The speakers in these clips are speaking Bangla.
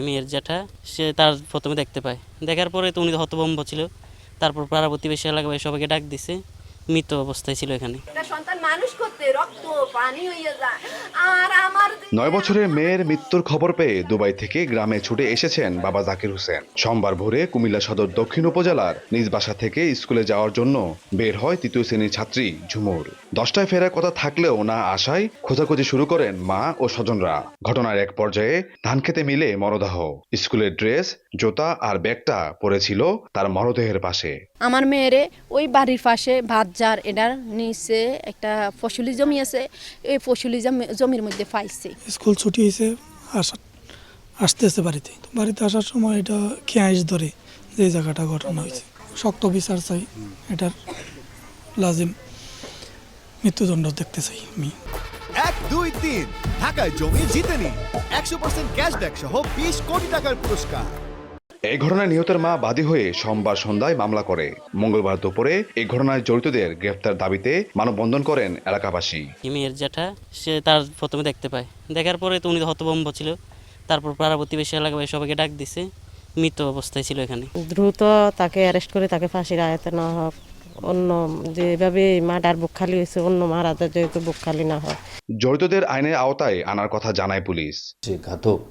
মেয়ের জ্যাঠা সে তার প্রথমে দেখতে পায়, দেখার পরে তো উনি হতভম্ব ছিল। তারপর পাড়া প্রতিবেশী এলাকায় সবাইকে ডাক দিছে, মৃত অবস্থায় ছিল এখানে। সন্তান মানুষ করতে রক্ত পানি হয়ে যায়। আর আমার 9 বছরের মেয়ের মৃত্যুর খবর পেয়ে দুবাই থেকে গ্রামে ছুটে এসেছেন বাবা জাকির হোসেন। সোমবার ভোরে কুমিল্লা সদর দক্ষিণ উপজেলার নিজ বাসা থেকে স্কুলে যাওয়ার জন্য বের হয় তৃতীয় শ্রেণীর ছাত্রী ঝুমুর। 10টায় ফেরার কথা থাকলেও না আসায় খোঁজাখুঁজি শুরু করেন মা ও স্বজনরা। ঘটনার এক পর্যায়ে ধান খেতে মিলে মরদেহ। স্কুলের ড্রেস, জুতা আর ব্যাগটা পড়েছিল তার মরদেহের পাশে। আমার মেয়েরে ওই বাড়ির পাশে ভাতজার এটার নিচে একটা ফসলি জমি আছে, এই ফসলি জমির মধ্যে পাইছে। স্কুল ছুটি হয়েছে, আসতেছে বাড়িতে আসার সময় এটা খেয়াইশ ধরে যে জায়গাটা ঘটনা হয়েছে। শক্ত বিচার চাই, এটার লাজিম মৃত্যুদণ্ড দেখতে চাই আমি। 1, 2, 3 ঢাকায় জমি জিতে নিন 100% ক্যাশব্যাক সহ 20 কোটি টাকার পুরস্কার। এই ঘটনায় নিহতের মা বাদী হয়ে সোমবার সন্ধ্যায় মামলা করে। মঙ্গলবার দুপুরে এই ঘটনায় জড়িতদের গ্রেফতার দাবিতে মানববন্ধন করেন এলাকাবাসী। মেয়ের জ্যাঠা সে তার প্রথমে দেখতে পায়, দেখার পরে তো উনি হতভম্ব ছিল। তারপর পাড়া প্রতিবেশী এলাকায় সবাইকে ডাক দিছে, মৃত অবস্থায় ছিল এখানে। দ্রুত তাকে অ্যারেস্ট করে তাকে ফাঁসির আয়াতে না হোক, অন্য যেভাবে মার্ডার বুক খালি হয়েছে অন্য মারাদের যেহেতু বুক খালি না হয়। জড়িতদের আইনের আওতায় আনার কথা জানায় পুলিশ। যে ঘাতক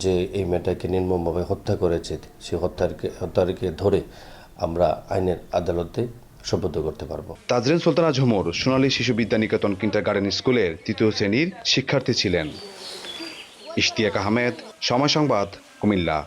যে এই মেয়েটাকে নির্মমভাবে হত্যা করেছে সেই হত্যাকে ধরে আমরা আইনের আদালতে সোপর্দ করতে পারবো। তাজরিন সুলতানা ঝুমুর সোনালী শিশু বিদ্যা নিকেতন কিন্ডারগার্টেন স্কুলের 3য় শ্রেণীর শিক্ষার্থী ছিলেন। ইশতিয়াক আহমেদ, সময় সংবাদ, কুমিল্লা।